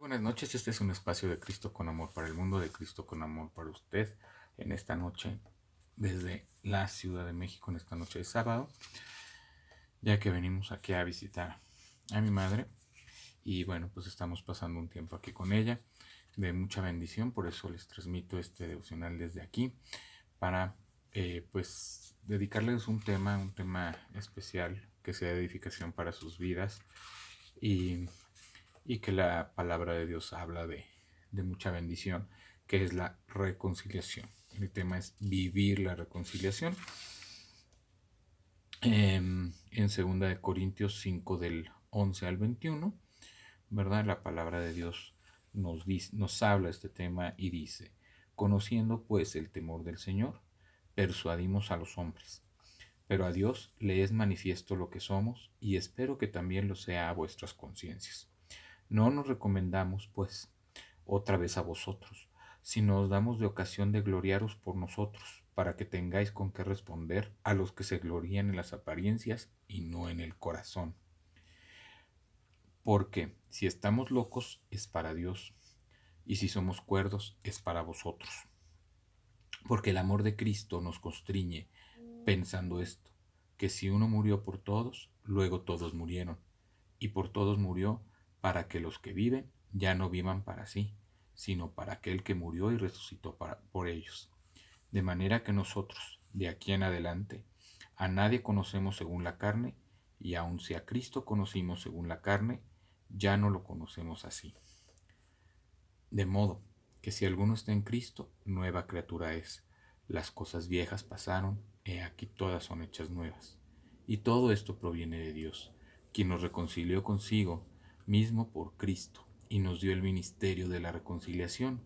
Buenas noches, este es un espacio de Cristo con amor para el mundo, de Cristo con amor para usted, en esta noche, desde la Ciudad de México, en esta noche de sábado, ya que venimos aquí a visitar a mi madre y bueno, pues estamos pasando un tiempo aquí con ella de mucha bendición, por eso les transmito este devocional desde aquí, para pues dedicarles un tema especial que sea de edificación para sus vidas y que la palabra de Dios habla de mucha bendición, que es la reconciliación. El tema es vivir la reconciliación. En 2 de Corintios 5 del 11 al 21, ¿verdad? La palabra de Dios nos habla de este tema y dice: conociendo pues el temor del Señor, persuadimos a los hombres, pero a Dios le es manifiesto lo que somos, y espero que también lo sea a vuestras conciencias. No nos recomendamos, pues, otra vez a vosotros, sino os damos de ocasión de gloriaros por nosotros, para que tengáis con qué responder a los que se glorían en las apariencias y no en el corazón. Porque si estamos locos es para Dios, y si somos cuerdos es para vosotros. Porque el amor de Cristo nos constriñe, pensando esto, que si uno murió por todos, luego todos murieron, y por todos murió, para que los que viven ya no vivan para sí, sino para aquel que murió y resucitó por ellos. De manera que nosotros, de aquí en adelante, a nadie conocemos según la carne, y aun si a Cristo conocimos según la carne, ya no lo conocemos así. De modo que si alguno está en Cristo, nueva criatura es. Las cosas viejas pasaron, he aquí todas son hechas nuevas. Y todo esto proviene de Dios, quien nos reconcilió consigo mismo por Cristo, y nos dio el ministerio de la reconciliación,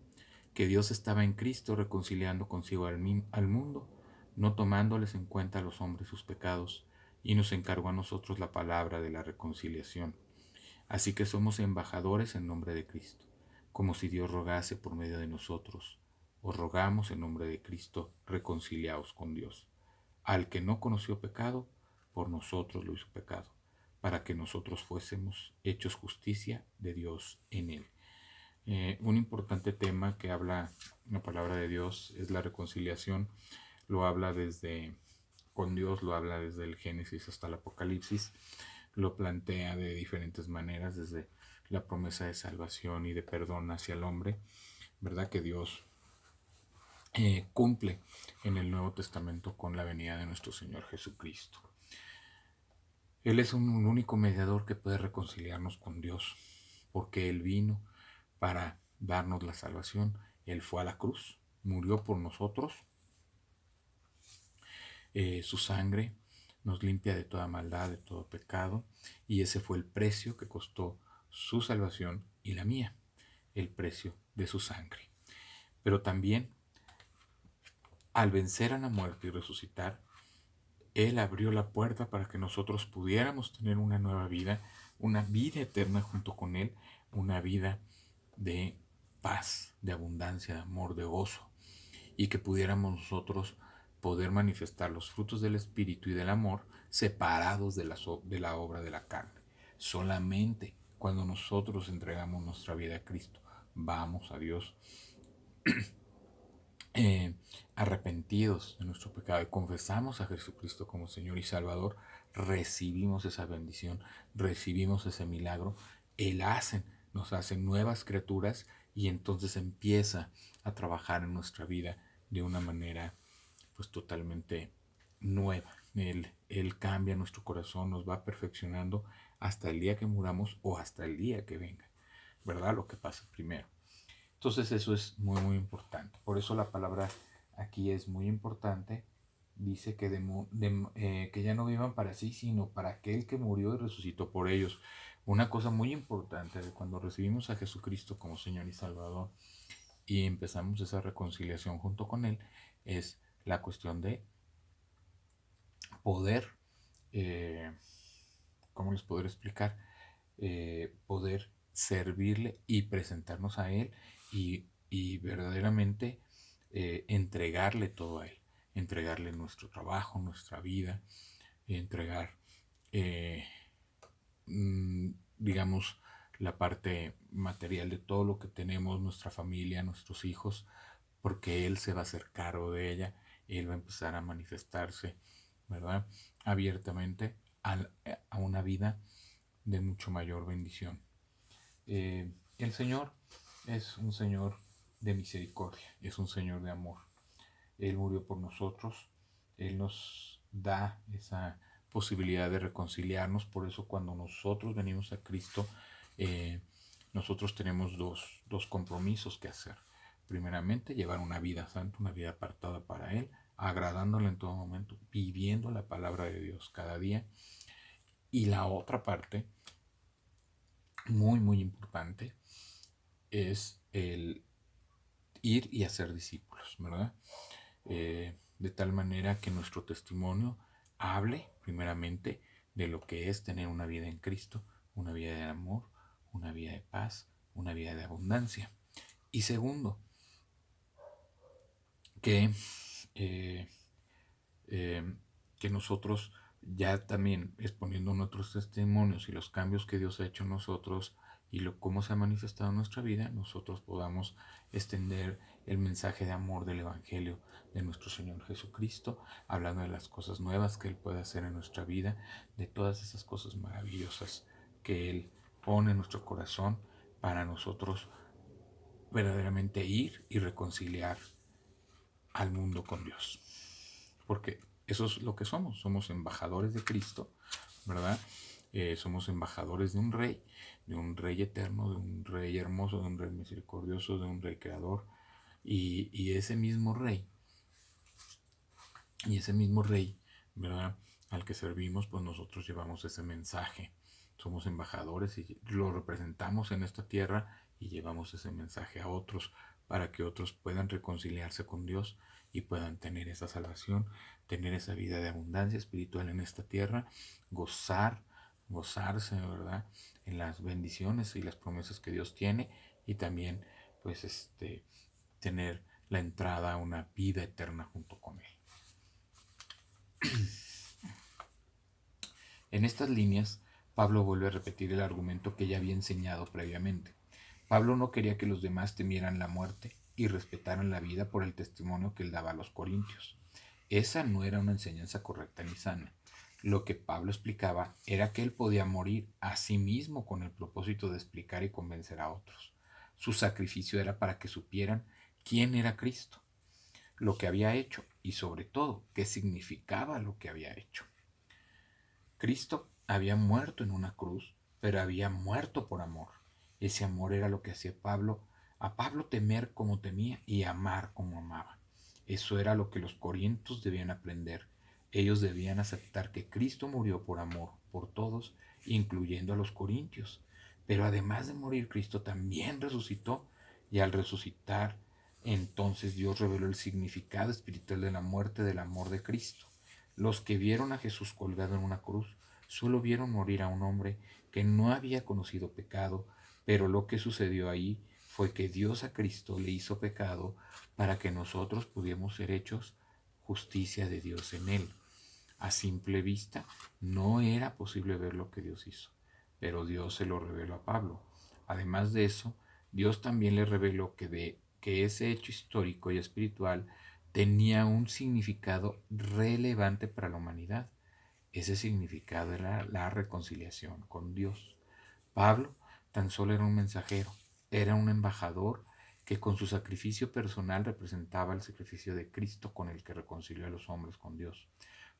que Dios estaba en Cristo reconciliando consigo al mundo, no tomándoles en cuenta a los hombres sus pecados, y nos encargó a nosotros la palabra de la reconciliación. Así que somos embajadores en nombre de Cristo, como si Dios rogase por medio de nosotros. Os rogamos en nombre de Cristo, reconciliaos con Dios. Al que no conoció pecado, por nosotros lo hizo pecado, para que nosotros fuésemos hechos justicia de Dios en él. Un importante tema que habla la palabra de Dios es la reconciliación. Lo habla desde con Dios, lo habla desde el Génesis hasta el Apocalipsis, lo plantea de diferentes maneras, desde la promesa de salvación y de perdón hacia el hombre, ¿verdad? Que Dios cumple en el Nuevo Testamento con la venida de nuestro Señor Jesucristo. Él es un único mediador que puede reconciliarnos con Dios, porque Él vino para darnos la salvación. Él fue a la cruz, murió por nosotros, su sangre nos limpia de toda maldad, de todo pecado, y ese fue el precio que costó su salvación y la mía, el precio de su sangre. Pero también, al vencer a la muerte y resucitar, Él abrió la puerta para que nosotros pudiéramos tener una nueva vida, una vida eterna junto con Él, una vida de paz, de abundancia, de amor, de gozo, y que pudiéramos nosotros poder manifestar los frutos del Espíritu y del amor separados de la obra de la carne. Solamente cuando nosotros entregamos nuestra vida a Cristo, vamos a Dios arrepentidos de nuestro pecado y confesamos a Jesucristo como Señor y Salvador, recibimos esa bendición, recibimos ese milagro. Nos hace nuevas criaturas, y entonces empieza a trabajar en nuestra vida de una manera pues totalmente nueva. Él cambia nuestro corazón, nos va perfeccionando hasta el día que muramos o hasta el día que venga, ¿verdad? Lo que pasa primero. Entonces eso es muy muy importante. Por eso la palabra aquí es muy importante. Dice que ya no vivan para sí, sino para aquel que murió y resucitó por ellos. Una cosa muy importante de cuando recibimos a Jesucristo como Señor y Salvador y empezamos esa reconciliación junto con Él es la cuestión de poder, eh, ¿cómo les podré explicar? Poder servirle y presentarnos a Él y verdaderamente entregarle todo a Él, entregarle nuestro trabajo, nuestra vida, entregar, eh, digamos, la parte material de todo lo que tenemos, nuestra familia, nuestros hijos, porque Él se va a hacer cargo de ella, Él va a empezar a manifestarse, ¿verdad? Abiertamente a una vida de mucho mayor bendición. El Señor es un Señor de misericordia, es un Señor de amor. Él murió por nosotros, Él nos da esa posibilidad de reconciliarnos. Por eso cuando nosotros venimos a Cristo, eh, nosotros tenemos dos compromisos que hacer. Primeramente, llevar una vida santa, una vida apartada para Él, agradándole en todo momento, viviendo la palabra de Dios cada día. Y la otra parte, muy, muy importante, es el ir y hacer discípulos, ¿verdad? De tal manera que nuestro testimonio hable primeramente de lo que es tener una vida en Cristo, una vida de amor, una vida de paz, una vida de abundancia. Y segundo, que, eh, eh, que nosotros ya también exponiendo nuestros testimonios y los cambios que Dios ha hecho en nosotros y cómo se ha manifestado en nuestra vida, nosotros podamos extender el mensaje de amor del Evangelio de nuestro Señor Jesucristo, hablando de las cosas nuevas que Él puede hacer en nuestra vida, de todas esas cosas maravillosas que Él pone en nuestro corazón para nosotros verdaderamente ir y reconciliar al mundo con Dios. Porque eso es lo que somos embajadores de Cristo, ¿verdad? Somos embajadores de un rey eterno, de un rey hermoso, de un rey misericordioso, de un rey creador. Y ese mismo rey, ¿verdad? Al que servimos, pues nosotros llevamos ese mensaje. Somos embajadores y lo representamos en esta tierra y llevamos ese mensaje a otros para que otros puedan reconciliarse con Dios y puedan tener esa salvación, tener esa vida de abundancia espiritual en esta tierra, gozarse, ¿verdad? En las bendiciones y las promesas que Dios tiene y también, pues, tener la entrada a una vida eterna junto con Él. En estas líneas, Pablo vuelve a repetir el argumento que ya había enseñado previamente. Pablo no quería que los demás temieran la muerte y respetaran la vida por el testimonio que él daba a los corintios. Esa no era una enseñanza correcta ni sana. Lo que Pablo explicaba era que él podía morir a sí mismo con el propósito de explicar y convencer a otros. Su sacrificio era para que supieran quién era Cristo, lo que había hecho y sobre todo qué significaba lo que había hecho. Cristo había muerto en una cruz, pero había muerto por amor. Ese amor era lo que hacía a Pablo temer como temía y amar como amaba. Eso era lo que los corintios debían aprender. Ellos debían aceptar que Cristo murió por amor por todos, incluyendo a los corintios. Pero además de morir, Cristo también resucitó, y al resucitar, entonces Dios reveló el significado espiritual de la muerte del amor de Cristo. Los que vieron a Jesús colgado en una cruz solo vieron morir a un hombre que no había conocido pecado, pero lo que sucedió ahí fue que Dios a Cristo le hizo pecado para que nosotros pudiéramos ser hechos justicia de Dios en él. A simple vista no era posible ver lo que Dios hizo, pero Dios se lo reveló a Pablo. Además de eso, Dios también le reveló que ese hecho histórico y espiritual tenía un significado relevante para la humanidad. Ese significado era la reconciliación con Dios. Pablo tan solo era un mensajero, era un embajador que con su sacrificio personal representaba el sacrificio de Cristo con el que reconcilió a los hombres con Dios.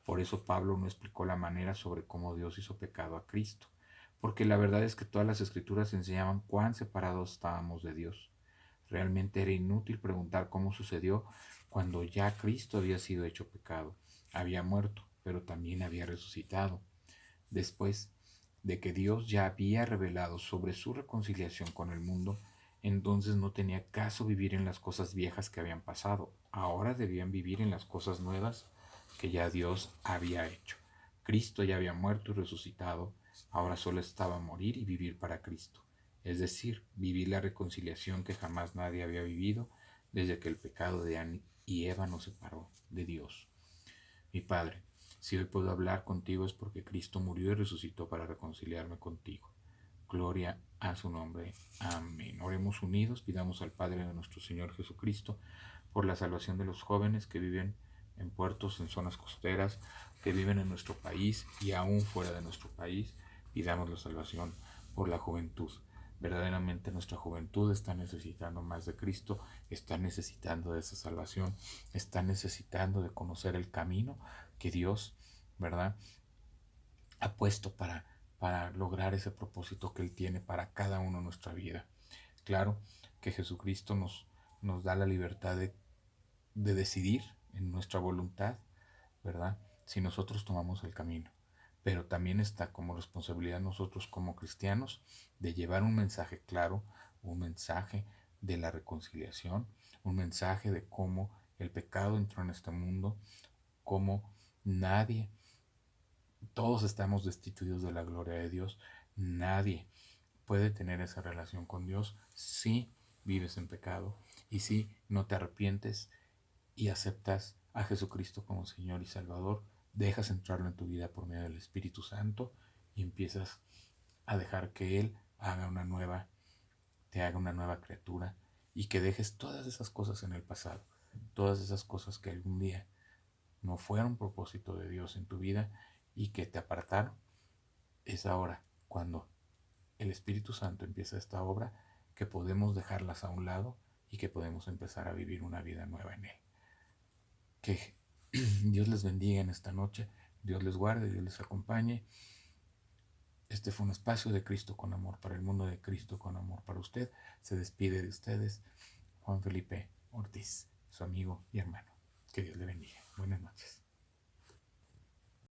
Por eso Pablo no explicó la manera sobre cómo Dios hizo pecado a Cristo, porque la verdad es que todas las escrituras enseñaban cuán separados estábamos de Dios. Realmente era inútil preguntar cómo sucedió cuando ya Cristo había sido hecho pecado, había muerto, pero también había resucitado. Después de que Dios ya había revelado sobre su reconciliación con el mundo, entonces no tenía caso vivir en las cosas viejas que habían pasado. Ahora debían vivir en las cosas nuevas que ya Dios había hecho. Cristo ya había muerto y resucitado, ahora solo estaba morir y vivir para Cristo. Es decir, vivir la reconciliación que jamás nadie había vivido desde que el pecado de Adán y Eva nos separó de Dios. Mi Padre, si hoy puedo hablar contigo es porque Cristo murió y resucitó para reconciliarme contigo. Gloria a su nombre. Amén. Oremos unidos, pidamos al Padre de nuestro Señor Jesucristo por la salvación de los jóvenes que viven en puertos, en zonas costeras, que viven en nuestro país y aún fuera de nuestro país. Pidamos la salvación por la juventud. Verdaderamente nuestra juventud está necesitando más de Cristo, está necesitando de esa salvación, está necesitando de conocer el camino que Dios, ¿verdad?, ha puesto para lograr ese propósito que Él tiene para cada uno en nuestra vida. Claro que Jesucristo nos da la libertad de decidir en nuestra voluntad, ¿verdad? Si nosotros tomamos el camino. Pero también está como responsabilidad nosotros como cristianos de llevar un mensaje claro, un mensaje de la reconciliación, un mensaje de cómo el pecado entró en este mundo, cómo nadie, todos estamos destituidos de la gloria de Dios, nadie puede tener esa relación con Dios si vives en pecado y si no te arrepientes y aceptas a Jesucristo como Señor y Salvador, dejas entrarlo en tu vida por medio del Espíritu Santo y empiezas a dejar que Él te haga una nueva criatura y que dejes todas esas cosas en el pasado, todas esas cosas que algún día no fueron propósito de Dios en tu vida y que te apartaron. Es ahora cuando el Espíritu Santo empieza esta obra que podemos dejarlas a un lado y que podemos empezar a vivir una vida nueva en Él. Que Dios les bendiga en esta noche, Dios les guarde, Dios les acompañe. Este fue un espacio de Cristo con amor para el mundo, de Cristo con amor para usted. Se despide de ustedes Juan Felipe Ortiz, su amigo y hermano. Que Dios le bendiga. Buenas noches.